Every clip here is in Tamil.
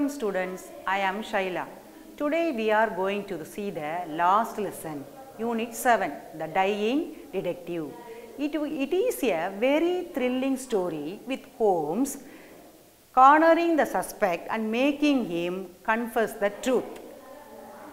Welcome students, I am Shaila. Today we are going to see the last lesson, Unit 7, The Dying Detective. It is a very thrilling story with Holmes cornering the suspect and making him confess the truth.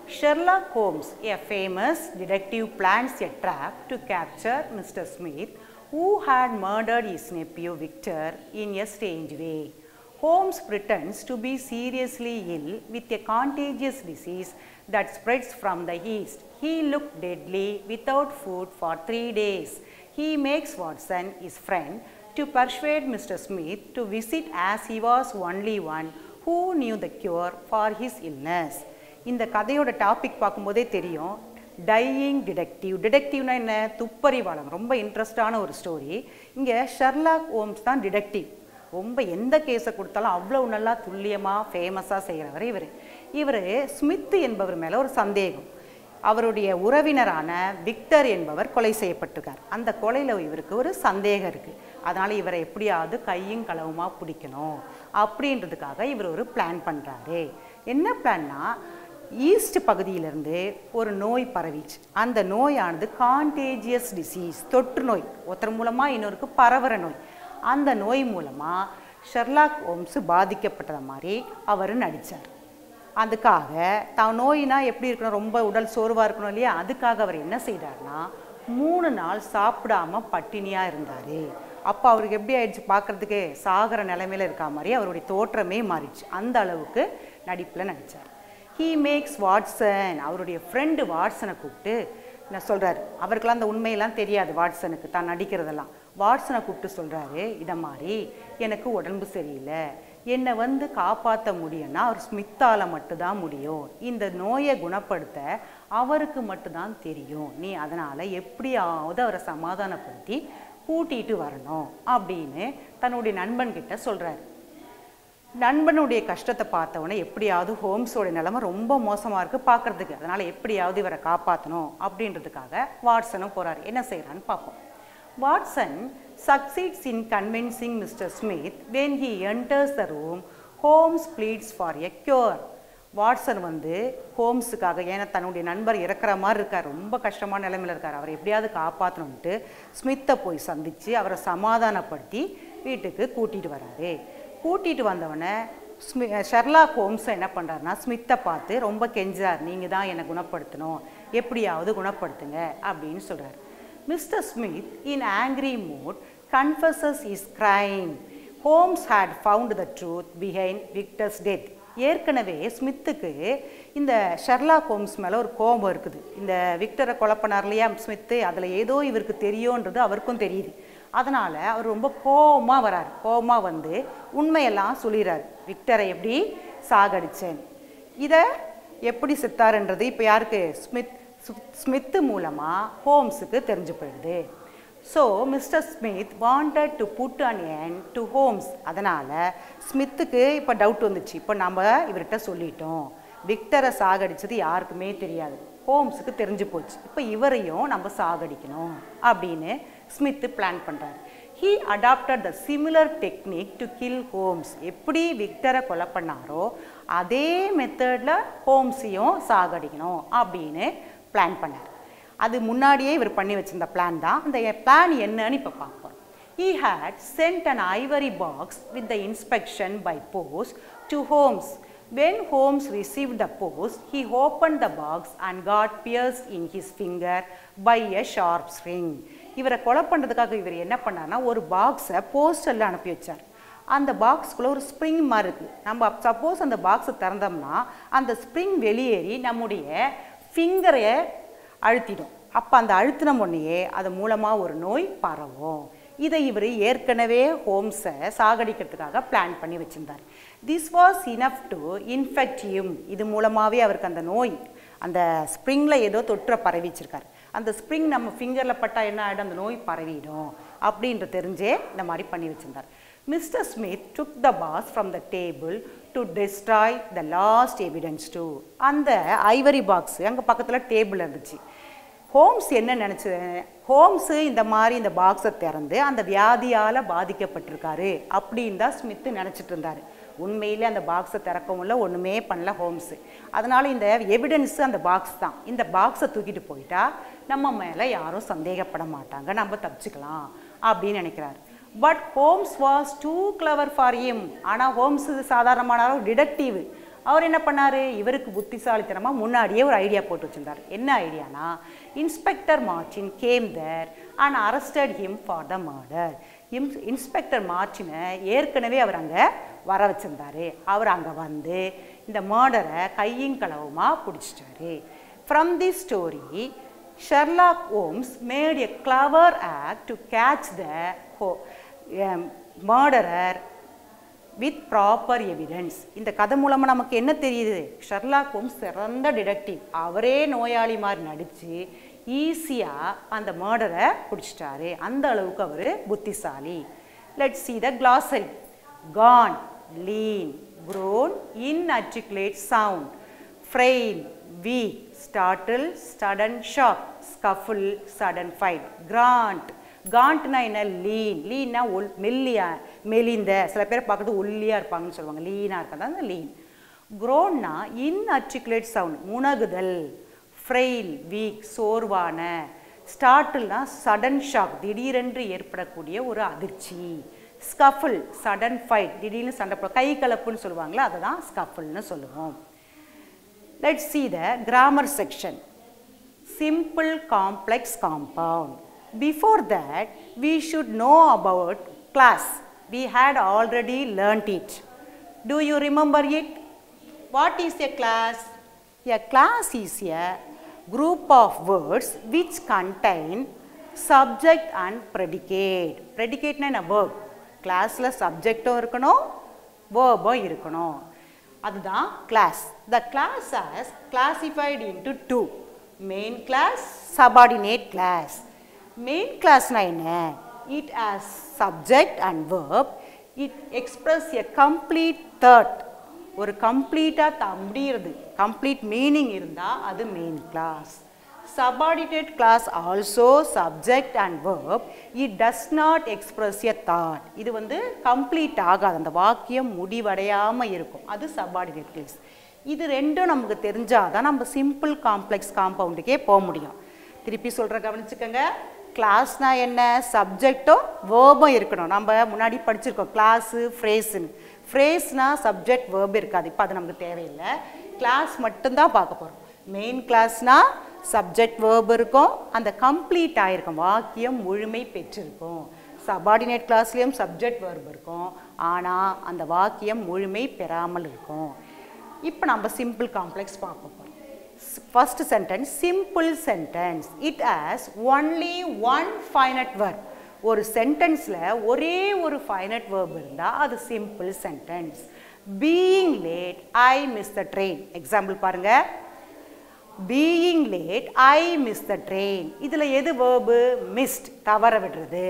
Sherlock Holmes, a famous detective, plans a trap to capture Mr. Smith, who had murdered his nephew Victor in a strange way. Holmes pretends to be seriously ill with a contagious disease that spreads from the east. He looked deadly without food for 3 days. He makes Watson, his friend, to persuade Mr. Smith to visit as he was only one who knew the cure for his illness. இந்த கதையோட டாபிக் பார்க்கும்போதே தெரியும், டையிங் டிடெக்டிவ். டிடெக்டிவ்னா என்ன? துப்பறிவாளன். ரொம்ப இன்ட்ரெஸ்டான ஒரு ஸ்டோரி. இங்கே ஷெர்லாக் ஹோம்ஸ் தான் டிடெக்டிவ். ரொம்ப எந்த கேஸை கொடுத்தாலும் அவ்வளோ நல்லா துல்லியமாக ஃபேமஸாக செய்கிறவர் இவர் ஸ்மித் என்பவர் மேலே ஒரு சந்தேகம். அவருடைய உறவினரான விக்டர் என்பவர் கொலை செய்யப்பட்டிருக்கார். அந்த கொலையில் இவருக்கு ஒரு சந்தேகம் இருக்குது. அதனால் இவரை எப்படியாவது கையும் களவுமாக பிடிக்கணும் அப்படின்றதுக்காக இவர் ஒரு பிளான் பண்ணுறாரு. என்ன பிளான்னா, ஈஸ்ட் பகுதியிலிருந்து ஒரு நோய் பரவிச்சு. அந்த நோயானது கான்டேஜியஸ் டிசீஸ், தொற்று நோய், ஒருத்தர் மூலமாக இன்னொருக்கு பரவுற நோய். அந்த நோய் மூலமாக ஷெர்லாக் ஹோம்ஸ் பாதிக்கப்பட்டது மாதிரி அவர் நடித்தார். அதுக்காக தான் நோயினா எப்படி இருக்கணும், ரொம்ப உடல் சோர்வாக இருக்கணும் இல்லையா, அதுக்காக அவர் என்ன செய்தார்னா 3 நாள் சாப்பிடாம பட்டினியாக இருந்தார். அப்போ அவருக்கு எப்படி ஆயிடுச்சு, பார்க்குறதுக்கு சாகிற நிலைமையில் இருக்கா மாதிரி அவருடைய தோற்றமே மாறிடுச்சு. அந்த அளவுக்கு நடிப்பில் நடித்தார். ஹீ மேக்ஸ் வாட்சன், அவருடைய ஃப்ரெண்டு வாட்சனை கூப்பிட்டு நான் சொல்கிறாரு. அவருக்கெல்லாம் அந்த உண்மையெல்லாம் தெரியாது வாட்சனுக்கு, தான் நடிக்கிறதெல்லாம். வாட்சனை கூப்பிட்டு சொல்கிறாரு, இதை மாதிரி எனக்கு உடம்பு சரியில்லை, என்னை காப்பாற்ற முடியும்னா அவர் ஸ்மித்தால் மட்டும்தான் முடியும், இந்த நோயை குணப்படுத்த அவருக்கு மட்டும்தான் தெரியும், நீ அதனால் எப்படியாவது அவரை சமாதானப்படுத்தி கூட்டிகிட்டு வரணும் அப்படின்னு தன்னுடைய நண்பன்கிட்ட சொல்கிறாரு. நண்பனுடைய கஷ்டத்தை பார்த்தவொடனே எப்படியாவது ஹோம்ஸோட நிலைமை ரொம்ப மோசமாக இருக்குது பார்க்குறதுக்கு, அதனால் எப்படியாவது இவரை காப்பாற்றணும் அப்படின்றதுக்காக வாட்சனும் போகிறார். என்ன செய்கிறான்னு பார்ப்போம். Watson succeeds in convincing Mr. Smith. When he enters the room, Holmes pleads for a cure. Watson ஹோம்ஸுக்காக, ஏன்னா தன்னுடைய நண்பர் இறக்குற மாதிரி இருக்கார், ரொம்ப கஷ்டமான நிலைமையில் இருக்கார், அவரை எப்படியாவது காப்பாற்றணுன்ட்டு ஸ்மித்தை போய் சந்தித்து அவரை சமாதானப்படுத்தி வீட்டுக்கு கூட்டிகிட்டு வராரு. கூட்டிகிட்டு வந்தவொடனே ஷெர்லாக் ஹோம்ஸ் என்ன பண்ணுறாருனா ஸ்மித்தை பார்த்து ரொம்ப கெஞ்சார், நீங்கள் தான் என்னை குணப்படுத்தணும், எப்படியாவது குணப்படுத்துங்க அப்படின்னு சொல்கிறார். Mr. Smith, in angry mood, confesses his crime. Holmes had found the truth behind Victor's death. ஏற்கனவே ஸ்மித்துக்கு இந்த ஷெர்லாக் ஹோம்ஸ் மேலே ஒரு கோபம் இருக்குது. இந்த விக்டரை கொலை பண்ணார் இல்லையா ஸ்மித்து, அதில் ஏதோ இவருக்கு தெரியுன்றது அவருக்கும் தெரியுது. அதனால் அவர் ரொம்ப கோபமாக வரார். கோபமாக உண்மையெல்லாம் சொல்லிடுறார். விக்டரை எப்படி சாகடிச்சேன், இதை எப்படி செத்தாருன்றது இப்போ யாருக்கு, ஸ்மித்து மூலமாக ஹோம்ஸுக்கு தெரிஞ்சு போயிடுது. So mister Smith wanted to put an end to Holmes. அதனால் ஸ்மித்துக்கு இப்போ டவுட் வந்துச்சு, இப்போ நம்ம இவர்கிட்ட சொல்லிட்டோம், விக்டரை சாகடிச்சது யாருக்குமே தெரியாது, ஹோம்ஸுக்கு தெரிஞ்சு போச்சு, இப்போ இவரையும் நம்ம சாகடிக்கணும் அப்படின்னு ஸ்மித்து பிளான் பண்ணுறாரு. He adopted the similar technique to kill Holmes. எப்படி விக்டரை கொலை பண்ணாரோ அதே மெத்தடில் ஹோம்ஸையும் சாகடிக்கணும் அப்படின்னு பிளான் பண்ணார். அது முன்னாடியே இவர் பண்ணி வச்சிருந்த பிளான் தான். அந்த பிளான் என்னன்னு இப்போ பார்ப்போம். He had sent an ivory box with the inspection by post to Holmes. When Holmes received the post, he opened the box and got pierced in his finger by a sharp string. இவரை கொலை பண்ணுறதுக்காக இவர் என்ன பண்ணார்னா ஒரு பாக்ஸை போஸ்டரில் அனுப்பி வச்சார். அந்த பாக்ஸுக்குள்ளே ஒரு ஸ்ப்ரிங் மாதிரி இருக்குது. நம்ம சப்போஸ் அந்த பாக்ஸை திறந்தோம்னா அந்த ஸ்ப்ரிங் வெளியேறி நம்முடைய ஃபிங்கரை அழுத்திடும். அப்போ அந்த அழுத்தின உடனேயே அது மூலமாக ஒரு நோய் பரவும். இதை இவர் ஏற்கனவே ஹோம்ஸை சாகடிக்கிறதுக்காக பிளான் பண்ணி வச்சுருந்தார். This was enough to infect him. இது மூலமாகவே அவருக்கு அந்த நோய், அந்த ஸ்ப்ரிங்கில் ஏதோ தொற்றை பரவிச்சிருக்கார். அந்த ஸ்ப்ரிங் நம்ம ஃபிங்கரில் பட்டால் என்ன ஆகிடும், அந்த நோய் பரவிடும் அப்படின்ற தெரிஞ்சே இந்த மாதிரி பண்ணி வச்சுருந்தார். Mr. Smith took the box from the table to destroy the last evidence too. அந்த ஐவரி பாக்ஸ் அங்கே பக்கத்தில் டேபிள் இருந்துச்சு. ஹோம்ஸ் என்ன நினச்சது, ஹோம்ஸு இந்த மாதிரி இந்த பாக்ஸை திறந்து அந்த வியாதியால் பாதிக்கப்பட்டிருக்காரு அப்படின்னு தான் ஸ்மித்து நினச்சிட்டு இருந்தார். உண்மையிலே அந்த பாக்ஸை திறக்கவும் இல்லை, ஒன்றுமே பண்ணல ஹோம்ஸு. அதனால் இந்த எவிடன்ஸு அந்த பாக்ஸ் தான். இந்த பாக்ஸை தூக்கிட்டு போயிட்டா நம்ம மேலே யாரும் சந்தேகப்பட மாட்டாங்க, நம்ம தப்பிச்சுக்கலாம் அப்படின்னு நினைக்கிறாரு. But Holmes was too clever for him. ஆனால் ஹோம்ஸு சாதாரணமான டிடெக்டிவ். அவர் என்ன பண்ணார், இவருக்கு புத்திசாலித்தனமாக முன்னாடியே ஒரு ஐடியா போட்டு வச்சுருந்தார். என்ன ஐடியானா, inspector Martin came there and arrested him for the murder. Inspector மார்டினை ஏற்கனவே அவர் அங்கே வர வச்சுருந்தார். அவர் அங்கே வந்து இந்த மர்டரை கையும் களவுமாக பிடிச்சிட்டாரு. From the story Sherlock Holmes made a clever act to catch the murderer with proper evidence. இந்த கதை மூலமாக நமக்கு என்ன தெரியுது, ஷெர்லாக் ஹோம்ஸ் சிறந்த டிடெக்டிவ். அவரே நோயாளி மாதிரி நடித்து ஈஸியாக அந்த மர்டரை பிடிச்சிட்டாரு. அந்த அளவுக்கு அவர் புத்திசாலி. Let's see the glossary. Gaunt, lean, grown, inarticulate sound, frail, weak, startle, sudden shock, scuffle, sudden fight. Gaunt, gauntனா என்ன, லீன். லீன்னா மெல்லியா, மெலிந்த. சில பேர் பார்க்குறது ஒல்லியாக இருப்பாங்கன்னு சொல்லுவாங்க, லீனாக இருக்கிறதா அந்த லீன். க்ரோன்னா இன்அர்டிகுலேட் சவுண்ட், முனகுதல். ஃப்ரெயில், வீக், சோர்வான. ஸ்டார்ட்டில்னா சடன் ஷாக், திடீரென்று ஏற்படக்கூடிய ஒரு அதிர்ச்சி. ஸ்கஃபிள், சடன் ஃபைட், திடீர்னு சண்டை போட, கை கலப்புன்னு சொல்லுவாங்களா, அதை தான் ஸ்கஃபிள்னு சொல்லுவோம். Let's see the grammar section. Simple complex compound. Before that, we should know about class. We had already learnt it. Do you remember it? What is a class? A class is a group of words which contain subject and predicate. Predicate na verb. Class la subject இருக்கணும், verb இருக்கணும். அதுதான் class. The class has classified into two. Main class, subordinate class. Main class na என்ன? It has subject and verb. It expresses a complete thought. ஒரு கம்ப்ளீட்டாக முடிகிறது, கம்ப்ளீட் மீனிங் இருந்தால் அது main clause. Subordinate class also subject and verb. It does not express a thought. இது வந்து கம்ப்ளீட் ஆகாது, அந்த வாக்கியம் முடிவடையாமல் இருக்கும், அது subordinate class. இது ரெண்டும் நமக்கு தெரிஞ்சாதான் நம்ம சிம்பிள் காம்ப்ளெக்ஸ் காம்பவுண்டுக்கே போக முடியும். திருப்பி சொல்கிற கவனிச்சுக்கோங்க. கிளாஸ்னா என்ன, சப்ஜெக்டும் வேர்பும் இருக்கணும். நம்ம முன்னாடி படிச்சிருக்கோம் கிளாஸு ஃப்ரேஸுன்னு. ஃப்ரேஸ்னா சப்ஜெக்ட் வேர்பு இருக்காது, இப்போ அது நமக்கு தேவையில்லை. கிளாஸ் மட்டும்தான் பார்க்க போகிறோம். மெயின் கிளாஸ்னா சப்ஜெக்ட் வேர்பு இருக்கும், அந்த கம்ப்ளீட் ஆகிருக்கும், வாக்கியம் முழுமை பெற்றிருக்கும். சபார்டினேட் கிளாஸ்லேயும் சப்ஜெக்ட் வேர்பு இருக்கும், ஆனால் அந்த வாக்கியம் முழுமை பெறாமல் இருக்கும். இப்போ நம்ம சிம்பிள் காம்ப்ளெக்ஸ் பார்க்க போகிறோம். First sentence simple sentence. It has only one finite verb. ஒரு சென்டென்ஸில் ஒரே ஒரு ஃபைனட் வேர்ப் இருந்தால் அது simple sentence. Being late, I miss the train. Example பாருங்கள். Being late, I miss the train. இதில் எது வேர்பு? மிஸ்ட், தவற விடுறது.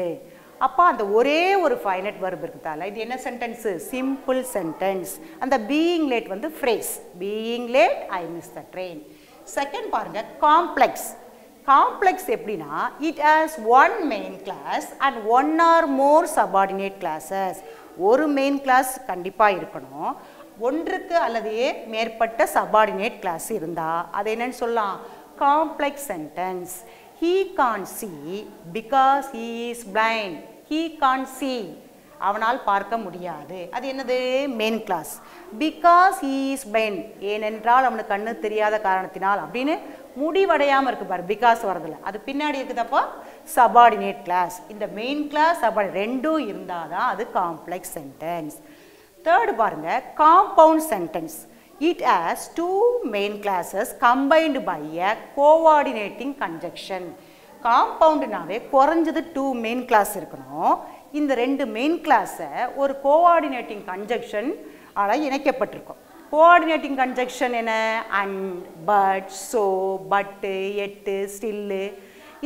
அப்போ அந்த ஒரே ஒரு ஃபைனட் வேர்ப் இருக்கிறதால இது என்ன சென்டென்ஸு? Simple sentence. அந்த பீயிங் லேட் வந்து phrase. Being late, I miss the train. Second பாருங்க, காம்ப்ளெக்ஸ். காம்ப்ளெக்ஸ் எப்படின்னா, it has one main clause and one or more subordinate clauses. ஒரு மெயின் கிளாஸ் கண்டிப்பாக இருக்கணும், ஒன்றுக்கு அல்லது மேற்பட்ட சபார்டினேட் கிளாஸ் இருந்தால் அது என்னன்னு சொல்லலாம்? Complex sentence. He can't see because he is blind. He can't see, அவனால் பார்க்க முடியாது. அது என்னது? Main clause. Because he is blind, ஏனென்றால் அவனுக்கு கண்ணு தெரியாத காரணத்தினால் அப்படின்னு முடிவடையாமல் இருக்கு பாரு, பிகாஸ் வரதில்லை, அது பின்னாடி இருக்குதப்போ சபார்டினேட் கிளாஸ். இந்த மெயின் கிளாஸ் சபார்டினேட் ரெண்டும் இருந்தால் தான் அது காம்ப்ளெக்ஸ் சென்டென்ஸ். தேர்டு பாருங்க, compound sentence. It has two main classes combined by a coordinating conjunction. காம்பவுண்டுனாவே குறைஞ்சது 2 மெயின் கிளாஸ் இருக்கணும். இந்த 2 மெயின் கிளாஸை ஒரு கோஆர்டினேட்டிங் கன்ஜக்ஷன் இணைக்கப்பட்டிருக்கும். கோஆர்டினேட்டிங் கன்ஜக்ஷன் என்ன? அண்ட், பட், ஸோ, பட்டு, எட்டு, ஸ்டில்லு,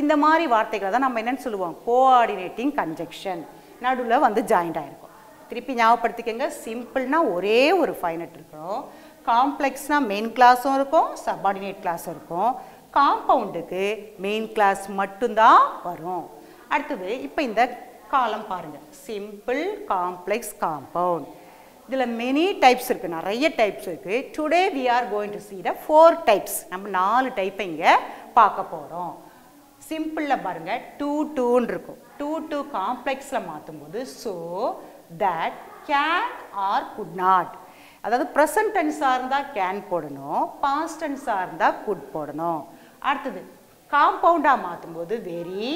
இந்த மாதிரி வார்த்தைகளை தான் நம்ம என்னென்னு சொல்லுவோம்? Coordinating conjunction. நடுவில் வந்து ஜாயிண்ட் ஆகிருக்கும். திருப்பி ஞாபகப்படுத்திக்கங்க. சிம்பிள்னா ஒரே ஒரு ஃபைனட் இருக்கணும். காம்ப்ளெக்ஸ்னா மெயின் கிளாஸும் இருக்கும், சபார்டினேட் கிளாஸும் இருக்கும். காம்பவுண்டுக்கு மெயின் கிளாஸ் மட்டும்தான் வரும். அடுத்தது இப்போ இந்த காலம் பாருங்கள், சிம்பிள், காம்ப்ளெக்ஸ், காம்பவுண்ட். இதில் many types இருக்குது, நிறைய types இருக்குது. Today we are going to see the 4 types. நம்ம 4 டைப்பை இங்கே பார்க்க போகிறோம். சிம்பிளில் பாருங்கள் 2 இருக்கும். 2 காம்ப்ளெக்ஸில் மாற்றும்போது so that can or could not. அதாவது ப்ரெசன்ட் டென்ஸாக இருந்தால் கேன் போடணும், பாஸ்ட் டென்ஸாக இருந்தால் குட் போடணும். அடுத்தது காம்பவுண்டாக மாற்றும்போது very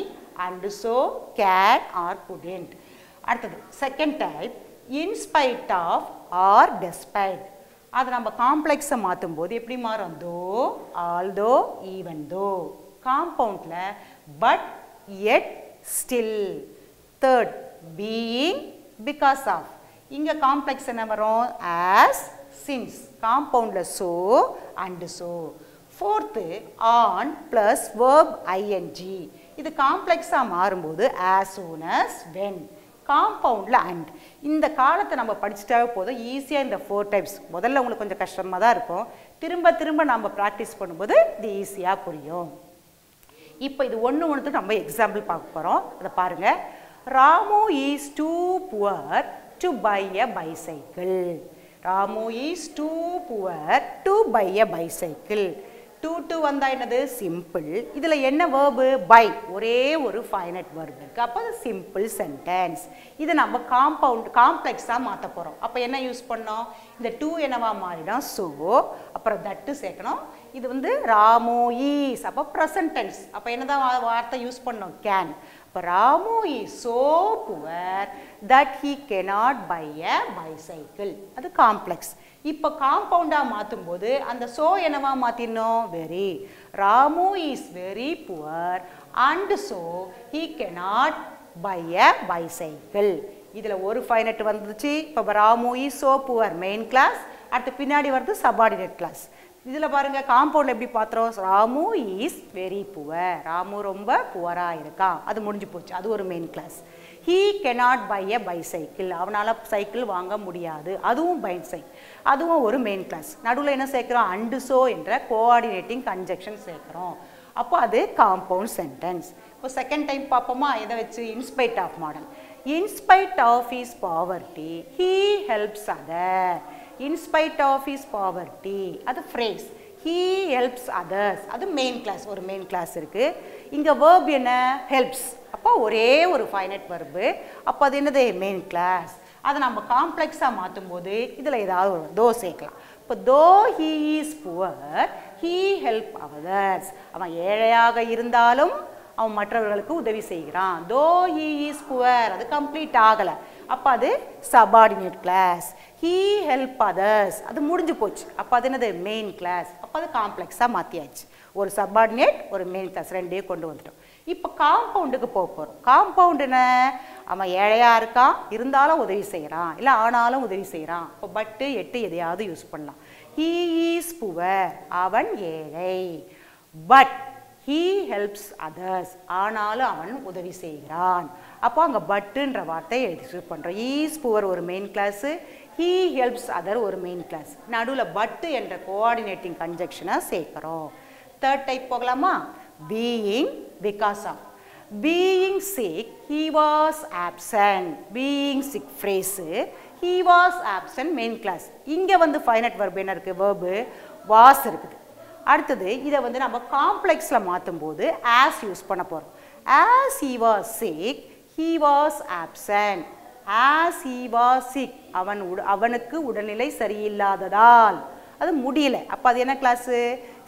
and so can or குடென்ட். அடுத்தது second type inspite of or despite. அதை நம்ம காம்ப்ளெக்ஸை மாற்றும்போது எப்படி மாறும்? தோ, ஆல்தோ, ஈவன் தோ. காம்பவுண்டில் but, yet, still. Third being, because of. இங்கே காம்ப்ளெக்ஸ் என்ன வரும்? As, since. காம்பவுண்டில் so and so. Fourth on plus verb ING. இது காம்ப்ளெக்ஸாக மாறும்போது ஆஸ் சூன் அஸ், வென். காம்பவுண்டில் அண்ட். இந்த காலத்தை நம்ம படிச்சுட்டாவே போதும், ஈஸியாக இந்த 4 டைப்ஸ். முதல்ல உங்களுக்கு கொஞ்சம் கஷ்டமாக தான் இருக்கும், திரும்ப திரும்ப நம்ம ப்ராக்டிஸ் பண்ணும்போது இது ஈஸியாக புரியும். இப்போ இது ஒன்றுத்துக்கு நம்ம எக்ஸாம்பிள் பார்க்க போகிறோம். அதை பாருங்கள். Ramu is too poor to buy a bicycle. Ramu is too poor to buy a bicycle. to வந்தா என்னது? சிம்பிள். இதில் என்ன verb? buy. ஒரே ஒரு ஃபைனைட் verb இருக்கு. அப்போ சிம்பிள் சென்டென்ஸ். இதை நம்ம காம்ப்ளெக்ஸாக மாற்ற போகிறோம். அப்போ என்ன யூஸ் பண்ணோம்? இந்த 2 என்னவா மாறிடும்? ஸோ அப்புறம் தட்டு சேர்க்கணும். இது வந்து ராமு ஈஸ், அப்போ ப்ரெசன்ட் டென்ஸ். அப்போ என்னதான் வார்த்தை யூஸ் பண்ணோம்? Can. Ramu is so poor that he cannot buy a bicycle. அது காம்ப்ளெக்ஸ். இப்போ காம்பவுண்டாக மாற்றும்போது அந்த ஸோ என்னவா மாற்றினோம்? Very. Ramu is very poor and so he cannot buy a bicycle. இதில் ஒரு ஃபைனட் வந்துச்சு. இப்போ Ramu is so poor main clause, அடுத்து பின்னாடி வருது சபார்டினேட் கிளாஸ். இதில் பாருங்கள் காம்பவுண்ட் எப்படி பார்த்துறோம்? Ramu is very poor. Ramu ரொம்ப புவராக இருக்கான், அது முடிஞ்சு போச்சு, அது ஒரு main clause. He cannot buy a bicycle. அவனால் சைக்கிள் வாங்க முடியாது, அதுவும் பைசைக்கிள், அதுவும் ஒரு மெயின் கிளாஸ். நடுவில் என்ன சேர்க்குறோம்? அண்டு ஸோ என்ற கோஆர்டினேட்டிங் கன்ஜெக்ஷன் சேர்க்குறோம். அப்போ அது காம்பவுண்ட் சென்டென்ஸ். இப்போ செகண்ட் டைம் பார்ப்போமா? இதை வச்சு in spite of model. In spite of his poverty he helps other. In spite of his poverty, அது phrase. He helps others, அது main class. ஒரு main class இருக்கு. இங்க verb என்ன? helps. அப்போ ஒரே ஒரு finite verb. அப்போ அது என்னது? main class. அதை நம்ம காம்ப்ளெக்ஸாக மாற்றும்போது இதில் ஏதாவது ஒரு தோ சேர்க்கலாம். இப்போ though he is poor, he help others. அவன் ஏழையாக இருந்தாலும் அவன் மற்றவர்களுக்கு உதவி செய்கிறான். though he is poor, அது கம்ப்ளீட் ஆகலை, அப்போ அது subordinate clause. he help others, அது முடிஞ்சு போச்சு, அப்போ அது என்னது? Main clause. அப்போ அது காம்ப்ளெக்ஸாக மாற்றியாச்சு. ஒரு சபார்டினேட் ஒரு மெயின் கிளாஸ் ரெண்டையும் கொண்டு வந்துட்டோம். இப்போ காம்பவுண்டுக்கு போக போகிறோம். காம்பவுண்ட் என்ன? அவன் ஏழையாக இருக்கான், இருந்தாலும் உதவி செய்கிறான், இல்லை ஆனாலும் உதவி செய்கிறான். இப்போ பட்டு எட்டு எதையாவது யூஸ் பண்ணலாம். he is poor, அவன் ஏழை. பட் he helps others, ஆனாலும் அவன் உதவி செய்கிறான். அப்போ அங்கே பட்டுன்ற வார்த்தையை எழுதி பண்ணுறோம். ஈஸ் புவர் ஒரு main clause, he helps other ஒரு மெயின் கிளாஸ். நடுவில் பட்டு என்ற கோஆர்டினேட்டிங் கன்ஜெக்ஷனை சேர்க்குறோம். தேர்ட் டைப் போகலாமா? Being, because of. Being sick, he was absent. Being sick phrase, he was absent main clause. இங்கே வந்து ஃபைனட் verb என்ன இருக்குது? verb was இருக்குது. அடுத்தது இதை வந்து நம்ம காம்ப்ளெக்ஸில் மாற்றும் போது ஆஸ் யூஸ் பண்ண போகிறோம். As he was sick, he was absent. as he was sick, அவனுக்கு உடல்நிலை சரியில்லாததால், அது முடியல, அப்போ அது என்ன class?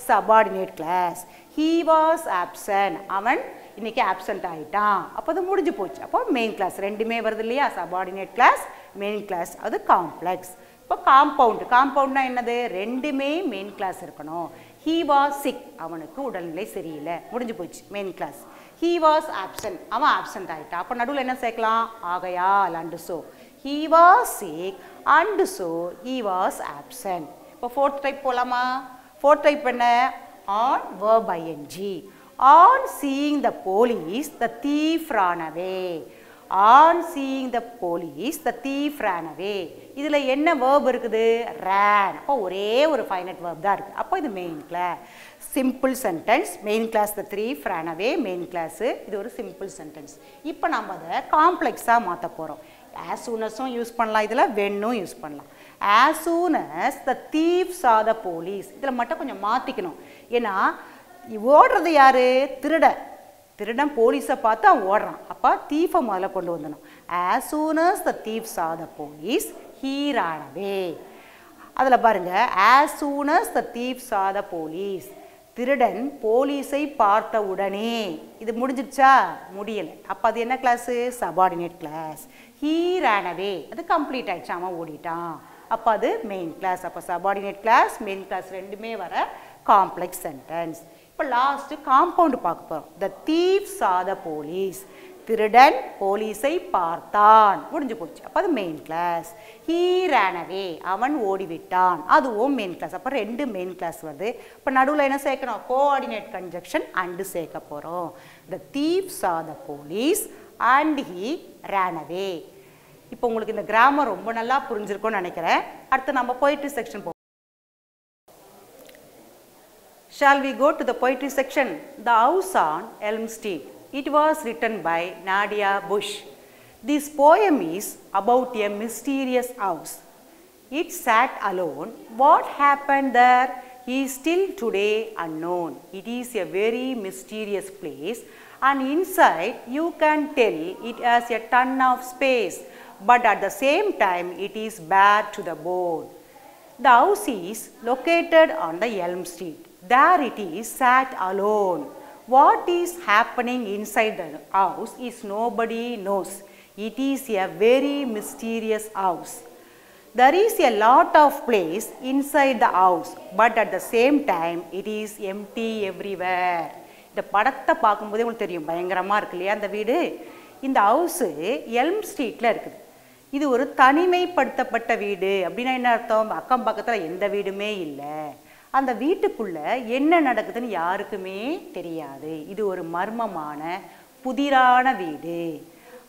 Subordinate clause. he was absent, அவன் இன்னைக்கு ஆப்சண்ட் ஆகிட்டான், அப்போ அது முடிஞ்சு போச்சு, அப்போ மெயின் கிளாஸ். ரெண்டுமே வருது இல்லையா? சபார்டினேட் கிளாஸ், மெயின் கிளாஸ், அது காம்ப்ளெக்ஸ். இப்போ காம்பவுண்ட்னா என்னது? ரெண்டுமே மெயின் கிளாஸ் இருக்கணும். he was sick, அவனுக்கு உடல்நிலை சரியில்லை, முடிஞ்சு போச்சு, main clause. he was absent, அவன் ஆப்சண்ட் ஆகிட்டான், அப்போ நடுவில் என்ன சேர்க்கலாம்? ஆகையால் and so. he was sick and so he was absent. இப்போ ஃபோர்த் டைப் போகலாமா? ஃபோர்த் டைப் என்ன? on verb ing. on seeing the police, the thief ran away. on seeing the police, the thief ran away. இதில் என்ன verb இருக்குது? ran. அப்போ ஒரே ஒரு ஃபைனட் verb தான் இருக்குது. அப்போ இது main clause. Simple sentence. Main clause the thief ran away, main class. இது ஒரு சிம்பிள் சென்டென்ஸ். இப்போ நம்ம அதை காம்ப்ளெக்ஸாக மாற்ற போகிறோம். as soon asம் யூஸ் பண்ணலாம், இதில் வென்னும் யூஸ் பண்ணலாம். as soon as the thief saw the police. இதில் மட்டும் கொஞ்சம் மாற்றிக்கணும். ஏன்னா ஓடுறது யார்? திருடன். திருடன் போலீஸை பார்த்து அவன் ஓடுறான். அப்போ தீஃபை முதல்ல கொண்டு வந்துடணும். as soon as the thief saw the police, he ran away. அதில் பாருங்கள், as soon as the thief saw the police. திருடன் போலீஸை பார்த்த உடனே. இது முடிஞ்சிடுச்சா? முடியலை. அப்போ அது என்ன class? Subordinate clause. he ran away. அது கம்ப்ளீட் ஆகிடுச்சு, அவன் ஓடிட்டான். அப்போ அது மெயின் கிளாஸ். அப்போ சபார்டினேட் கிளாஸ், மெயின் கிளாஸ் ரெண்டுமே வர காம்ப்ளெக்ஸ் சென்டென்ஸ். இப்போ லாஸ்ட்டு காம்பவுண்டு பார்க்க போகிறோம். the thief saw the police. திருடன் போலீஸை பார்த்தான். முடிஞ்சு போச்சு. அப்போ அது main clause. he ran away. அவன் ஓடிவிட்டான். அதுவும் மெயின் கிளாஸ். அப்போ ரெண்டு மெயின் கிளாஸ் வருது. இப்போ நடுவில் என்ன சேர்க்கணும்? கோஆர்டினேட் கன்ஜக்ஷன் அண்டு சேர்க்க போகிறோம். the thief saw the police and he ran away. இப்போ உங்களுக்கு இந்த கிராமர் ரொம்ப நல்லா புரிஞ்சிருக்கும்னு நினைக்கிறேன். அடுத்து நம்ம poetry section போவோம். Shall we go to the poetry section? The House on Elm Street. It was written by Nadia Bush. This poem is about a mysterious house. It sat alone. What happened there is still today unknown. It is a very mysterious place, and inside you can tell it has a ton of space, but at the same time it is bare to the bone. The house is located on the Elm Street. There it is sat alone. What is happening inside the house is nobody knows. It is a very mysterious house. There is a lot of place inside the house, but at the same time it is empty everywhere. இந்த படத்தை பார்க்கும்போதே உங்களுக்கு தெரியும், பயங்கரமாக இருக்கு இல்லையா அந்த வீடு. இந்த ஹவுஸு எல்ம் ஸ்ட்ரீட்டில் இருக்குது. இது ஒரு தனிமைப்படுத்தப்பட்ட வீடு. அப்படின்னா என்ன அர்த்தம்? அக்கம் பக்கத்தில் எந்த வீடுமே இல்லை. அந்த வீட்டுக்குள்ளே என்ன நடக்குதுன்னு யாருக்குமே தெரியாது. இது ஒரு மர்மமான புதிரான வீடு.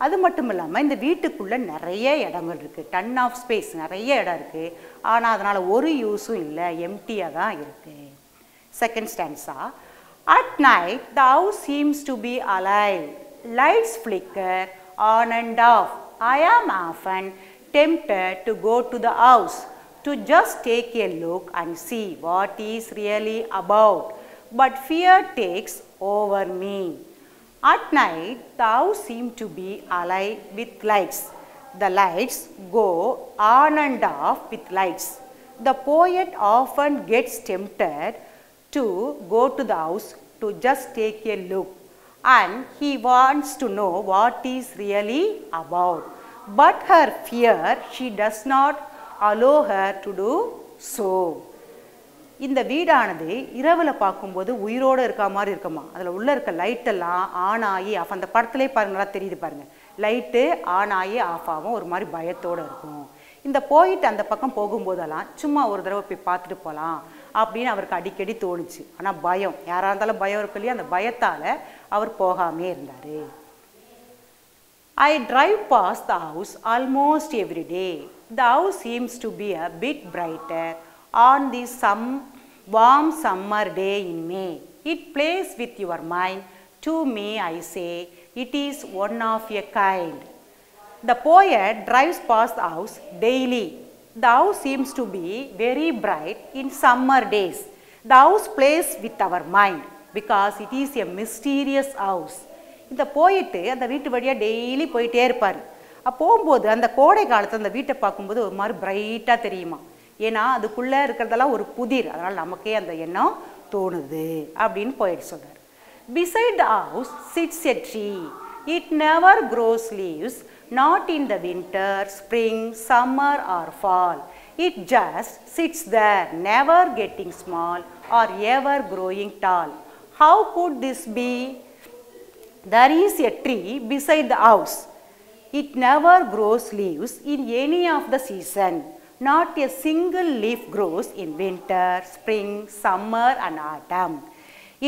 அது மட்டும் இல்லாமல் இந்த வீட்டுக்குள்ளே நிறைய இடங்கள் இருக்குது. டன் ஆஃப் ஸ்பேஸ், நிறைய இடம் இருக்குது. ஆனால் அதனால் ஒரு யூஸும் இல்லை, எம்டியாக தான் இருக்குது. Second stanza. At night the house seems to be alive. Lights flicker on and off. I am often tempted to go to the house to just take a look and see what is really about, but fear takes over me. At night the house seems to be alive with lights. The lights go on and off with lights. The poet often gets tempted to go to the house to just take a look, and he wants to know what is really about, but her fear, she does not allow her to do so. இந்த வீடானது இரவில் பார்க்கும்போது உயிரோடு இருக்க மாதிரி இருக்குமா. அதில் உள்ளே இருக்க லைட்டெல்லாம் ஆன் ஆகி ஆஃப், அந்த படத்துலேயே பாருங்க, நல்லா தெரியுது பாருங்கள், லைட்டு ஆன் ஆகி ஆஃப் ஆகும், ஒரு மாதிரி பயத்தோடு இருக்கும். இந்த போயிட்டு அந்த பக்கம் போகும்போதெல்லாம் சும்மா ஒரு தடவை போய் பார்த்துட்டு போகலாம் அப்படின்னு அவருக்கு அடிக்கடி தோணுச்சு. ஆனால் பயம், யாராக இருந்தாலும் பயம் இருக்கு இல்லையா, அந்த பயத்தால் அவர் போகாமே இருந்தார். I drive past the house almost every day. The house seems to be a bit brighter on this warm summer day in May. It plays with your mind. To me, I say, it is one of a kind. The poet drives past the house daily. The house seems to be very bright in summer days. The house plays with our mind because it is a mysterious house. இந்த போயிட்டு அந்த வீட்டு வழியாக டெய்லி போயிட்டே இருப்பார். போகும்போது அந்த கோடை காலத்தில் அந்த வீட்டை பார்க்கும்போது ஒரு மாதிரி பிரைட்டாக தெரியுமா. ஏன்னா அதுக்குள்ளே இருக்கிறதெல்லாம் ஒரு புதிர், அதனால் நமக்கே அந்த எண்ணம் தோணுது அப்படின்னு போயிட்டு சொல்கிறார். Beside the house sits a tree. It never grows leaves, not in the winter, spring, summer or fall. It just sits there, never getting small or ever growing tall. How could this be? There is a tree beside the house. It never grows leaves in any of the season. Not a single leaf grows in winter, spring, summer and autumn.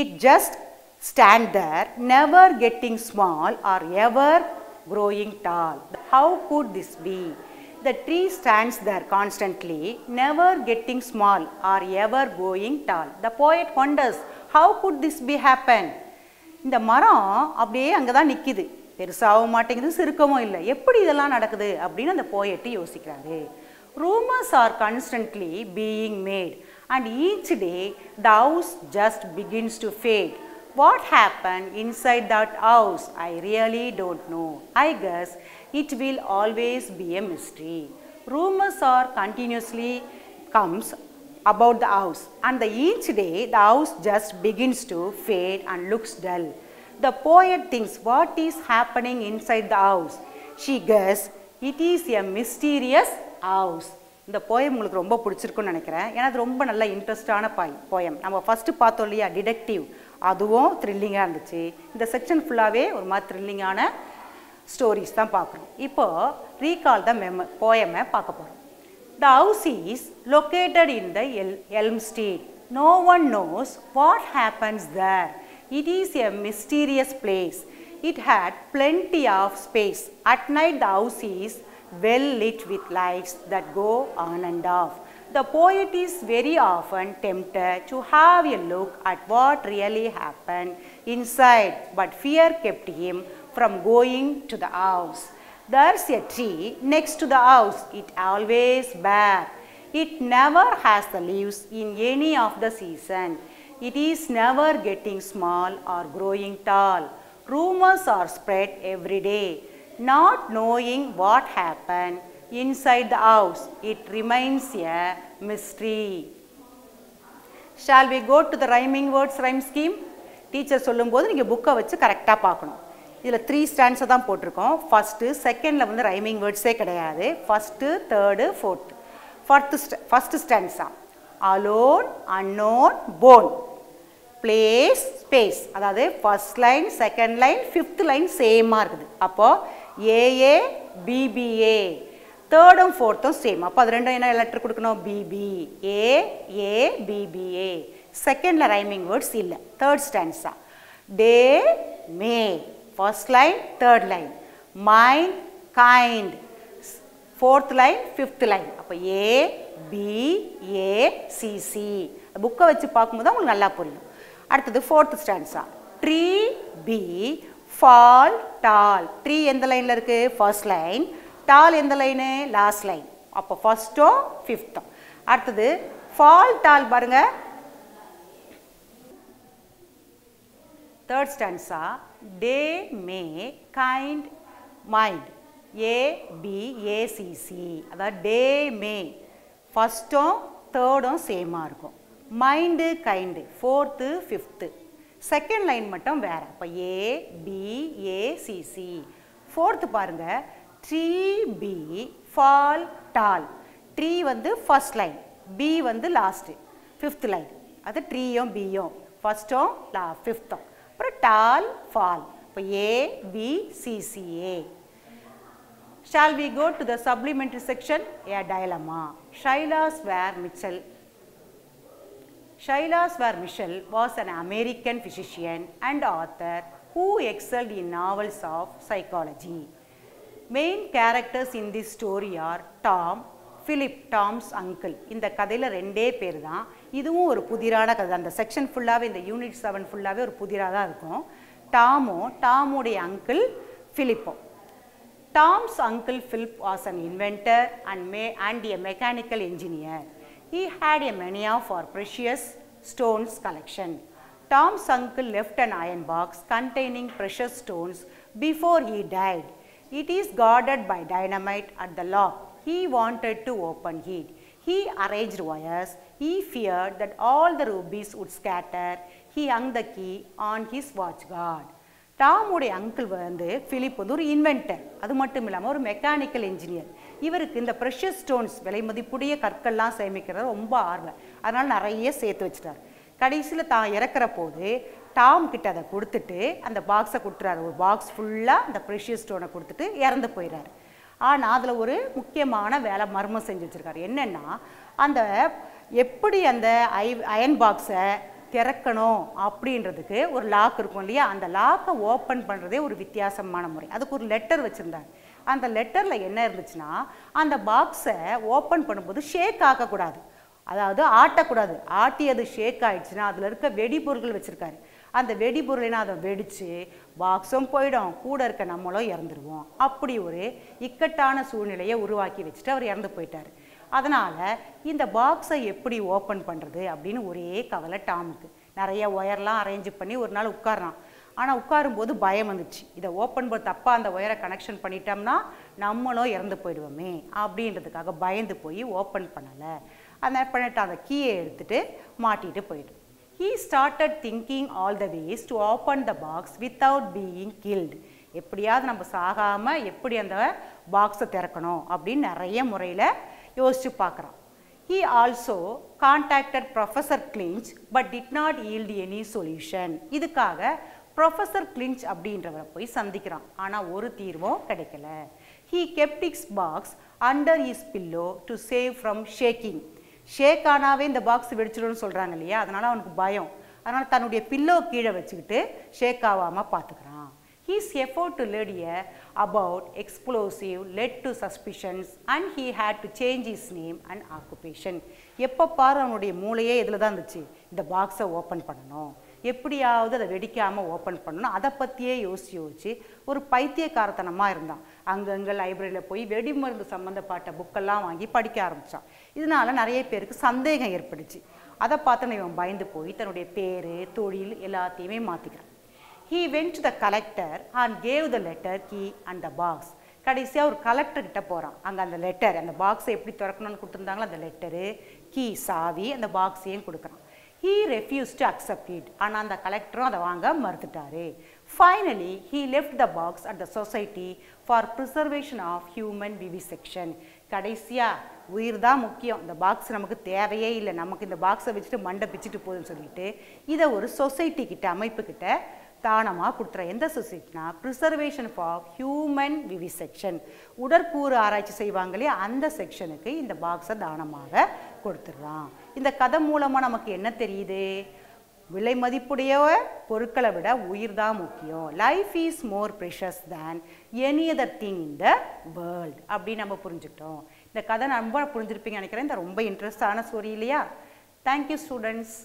It just stands there, never getting small or ever growing tall. How could this be? The tree stands there constantly, never getting small or ever growing tall. The poet wonders, how could this be happen? இந்த மரம் அப்படியே அங்கே தான் நிற்கிது, பெருசாகவும் மாட்டேங்குது, சிறுக்கவும் இல்லை. எப்படி இதெல்லாம் நடக்குது அப்படின்னு அந்த போயட்டு யோசிக்கிறாரு. Rumors are constantly being made, and each day the house just begins to fade. What happened inside that house? I really don't know. I guess it will always be a mystery. Rumors are continuously comes about the house, and each day the house just begins to fade and looks dull. The poet thinks, what is happening inside the house? She guesses it is a mysterious house. இந்த போயம் உங்களுக்கு ரொம்ப பிடிச்சிருக்குன்னு நினைக்கிறேன். ஏன்னா அது ரொம்ப நல்ல இன்ட்ரெஸ்டான போயம். நம்ம ஃபஸ்ட்டு பார்த்தோம் இல்லையா டிடெக்டிவ், அதுவும் த்ரில்லிங்காக இருந்துச்சு. இந்த செக்ஷன் ஃபுல்லாகவே ஒரு மாதிரி த்ரில்லிங்கான ஸ்டோரிஸ் தான் பார்க்குறோம். இப்போது ரீகால் த போயமை பார்க்க போகிறோம். The house is located in the Elm Street. No one knows what happens there. It is a mysterious place. It had plenty of space. At night the house is well lit with lights that go on and off. The poet is very often tempted to have a look at what really happened inside, but fear kept him from going to the house. There's a tree next to the house. It always bare. It never has the leaves in any of the season. It is never getting small or growing tall. Rumors are spread every day. Not knowing what happened inside the house, it remains a mystery. Shall we go to the rhyming words rhyme scheme? Teacher சொல்லும்போது நீங்கள் புக்கை வச்சு கரெக்டாக பார்க்கணும். இதில் 3 ஸ்டாண்ட்ஸை தான் போட்டிருக்கோம். ஃபஸ்ட்டு செகண்டில் வந்து ரைமிங் வேர்ட்ஸே கிடையாது. First, third, fourth. ஃபஸ்ட்டு ஸ்டாண்ட்ஸா alone, unknown, phone, place, space. அதாவது first line, second line, fifth line சேமாக இருக்குது. அப்போது ஏஏ, பிபிஏ. தேர்டும் ஃபோர்த்தும் சேம். அப்போ அது ரெண்டும் என்ன லெட்டர் கொடுக்கணும்? பிபி. A, A, B B A. செகண்டில் ரைமிங் வேர்ட்ஸ் இல்லை. தேர்ட் ஸ்டாண்ட்ஸா day, may. First line, third line. Mind, kind. Fourth line, fifth line. அப்போ ஏ, பி, ஏ, சிசி. புக்கை வச்சு பார்க்கும்போது உங்களுக்கு நல்லா புரியும். அடுத்தது fourth ஸ்டாண்ட்ஸா tree, be, fall, tall. Tree எந்த லைனில் இருக்குது? First line. டால் எந்த லைனு? Last line. அப்போ ஃபர்ஸ்ட்டும் ஃபிஃப்த்தும். அடுத்தது ஃபால், டால் பாருங்கள். தேர்ட் ஸ்டாண்ட்ஸா day, may, kind, mind. A, B, A C C. அதாவது டே, மே ஃபஸ்ட்டும் தேர்டும் சேமாக இருக்கும். Mind, kind fourth, fifth. Second line மட்டும் வேறு. அப்போ ஏ, பி, ஏசிசி. ஃபோர்த்து பாருங்கள் tree, be, fall, tall. Tree வந்து ஃபர்ஸ்ட் லைன், பி வந்து லாஸ்ட்டு, ஃபிஃப்த் லைன். அது ட்ரீயும் பியும் ஃபஸ்ட்டும் ஃபிஃப்த்தும். அப்புறம் டால், ஃபால். இப்போ A, B, C C A. Shall we go to the supplementary section? A dilemma. Shailas Ware Mitchell was an American physician and author who excelled in novels of psychology. Main characters in this story are Tom, Philip, Tom's uncle. இந்த கதையில் ரெண்டே பேர் தான். இதுவும் ஒரு புதிரான கதை. அந்த செக்ஷன் ஃபுல்லாகவே, இந்த யூனிட் 7 ஃபுல்லாகவே ஒரு புதிராக தான் இருக்கும். டாமுடைய uncle Filippo. Tom's uncle Philip was an inventor and a mechanical engineer. He had a mania for precious stones collection. Tom's uncle left an iron box containing precious stones before he died. It is guarded by dynamite at the lock. He wanted to open it. He arranged wires. He feared that all the rubies would scatter. He hung the key on his watch guard. டாமுடைய அங்கிள் வந்து ஃபிலிப் வந்து ஒரு இன்வென்டர். அது மட்டும் இல்லாமல் ஒரு மெக்கானிக்கல் இன்ஜினியர். இவருக்கு இந்த ப்ரெஷியஸ் ஸ்டோன்ஸ், விலை மதிப்புடைய கற்கள்லாம் சேமிக்கிறது ரொம்ப ஆர்வம். அதனால் நிறைய சேர்த்து வச்சுட்டார். கடைசியில் தான் இறக்குற போது டாம் கிட்ட அதை கொடுத்துட்டு அந்த பாக்ஸை கொடுத்துறாரு. ஒரு பாக்ஸ் ஃபுல்லாக அந்த ப்ரெஷியஸ் ஸ்டோனை கொடுத்துட்டு இறந்து போயிடுறாரு. ஆனால் அதில் ஒரு முக்கியமான வேலை மர்மம் செஞ்சு வச்சுருக்காரு. என்னென்னா, அந்த எப்படி அந்த அயன் பாக்ஸை திறக்கணும் அப்படின்றதுக்கு ஒரு லாக் இருக்கும் இல்லையா, அந்த லாக்கை ஓப்பன் பண்ணுறதே ஒரு வித்தியாசமான முறை. அதுக்கு ஒரு லெட்டர் வச்சுருந்தார். அந்த லெட்டரில் என்ன இருந்துச்சுன்னா, அந்த பாக்ஸை ஓப்பன் பண்ணும்போது ஷேக் ஆகக்கூடாது, அதாவது ஆட்டக்கூடாது. ஆட்டி அது ஷேக் ஆகிடுச்சுன்னா அதில் இருக்க வெடிபொருட்கள் வச்சுருக்காரு. அந்த வெடிபொருளைனா அதை வெடித்து பாக்ஸும் போயிடும், கூட இருக்க நம்மளும் இறந்துடுவோம். அப்படி ஒரு இக்கட்டான சூழ்நிலையை உருவாக்கி வச்சுட்டு அவர் இறந்து போயிட்டார். அதனால் இந்த பாக்ஸை எப்படி ஓப்பன் பண்ணுறது அப்படின்னு ஒரே கவலை டாமுக்கு. நிறைய ஒயர்லாம் அரேஞ்ச் பண்ணி ஒரு நாள் உட்கார்றான். ஆனால் உட்காரும்போது பயம் வந்துச்சு, இதை ஓப்பன் பண்ண தப்பாக அந்த ஒயரை கனெக்ஷன் பண்ணிட்டோம்னா நம்மளும் இறந்து போயிடுவோமே அப்படின்றதுக்காக பயந்து போய் ஓப்பன் பண்ணலை. அந்த பண்ணிட்டு அந்த கீயை எடுத்துகிட்டு மாட்டிட்டு போயிட்டு he started thinking all the ways to open the box without being killed. எப்படியாவது நம்ம சாகாமல் எப்படி அந்த பாக்ஸை திறக்கணும் அப்படின்னு நிறைய முறையில் யோசித்து பார்க்குறான். He also contacted Professor Clinch but did not yield any solution. இதுக்காக ப்ரொஃபஸர் கிளின்ச் அப்படின்றவரை போய் சந்திக்கிறான். ஆனால் ஒரு தீர்வும் கிடைக்கல. He kept his box under his pillow to save from shaking. ஷேக் ஆனாவே இந்த பாக்ஸ் வெடிச்சிடும்னு சொல்கிறாங்க இல்லையா, அதனால் அவனுக்கு பயம். அதனால் தன்னுடைய பில்லோ கீழே வச்சுக்கிட்டு ஷேக் ஆகாமல் பார்த்துக்கிறான். His effort to lead about explosive led to suspicions and he had to change his name and occupation. எப்போ பாரு அவனுடைய மூளையே இதில் தான் இருந்துச்சு, இந்த பாக்ஸை ஓப்பன் பண்ணணும், எப்படியாவது அதை வெடிக்காமல் ஓப்பன் பண்ணணும், அதை பற்றியே யோசிச்சு ஒரு பைத்தியக்காரத்தனமாக இருந்தான். அங்கங்கே லைப்ரரியில் போய் வெடிமருந்து சம்மந்தப்பட்ட புக்கெல்லாம் வாங்கி படிக்க ஆரம்பித்தான். இதனால் நிறைய பேருக்கு சந்தேகம் ஏற்பட்டுச்சு. அதை பார்த்து இவன் பயந்து போய் தன்னுடைய பேர் தொழில் எல்லாத்தையுமே மாற்றிக்கிறான். He went to the collector and gave the letter, key and the box. கடைசியாக ஒரு கலெக்டர்கிட்ட போகிறான். அங்கே அந்த லெட்டர், அந்த பாக்ஸை எப்படி திறக்கணும்னு கொடுத்துருந்தாங்களோ அந்த லெட்டரு, கீ சாவி, அந்த பாக்ஸையும் கொடுக்குறான். He refused to accept it. ஆனால் அந்த கலெக்டரும் அதை வாங்க மறுத்துட்டாரு. Finally, he left the box at the Society for Preservation of Human Vivisection. கடைசியாக உயிர் தான் முக்கியம், இந்த பாக்ஸ் நமக்கு தேவையே இல்லை, நமக்கு இந்த பாக்ஸை வச்சுட்டு மண்டை பிச்சுட்டு போகுதுன்னு சொல்லிட்டு இதை ஒரு சொசைட்டி கிட்ட, அமைப்பு கிட்ட தானமாக கொடுத்துற. எந்த சொசைட்டினா ப்ரிசர்வேஷன் ஃபார் ஹியூமன் விவிசெக்ஷன், உடற்கூறு ஆராய்ச்சி செய்வாங்களே அந்த செக்ஷனுக்கு இந்த பாக்ஸை தானமாக கொடுத்துட்றான். இந்த கதை மூலமாக நமக்கு என்ன தெரியுது? விலை மதிப்புடைய பொருட்களை விட உயிர் தான் முக்கியம். Life is more precious than any other thing in the world அப்படின்னு நம்ம புரிஞ்சுக்கிட்டோம். இந்த கதை ரொம்ப புரிஞ்சிருப்பீங்க நினைக்கிறேன். இந்த ரொம்ப இன்ட்ரெஸ்டான ஸ்டோரி இல்லையா? Thank you students.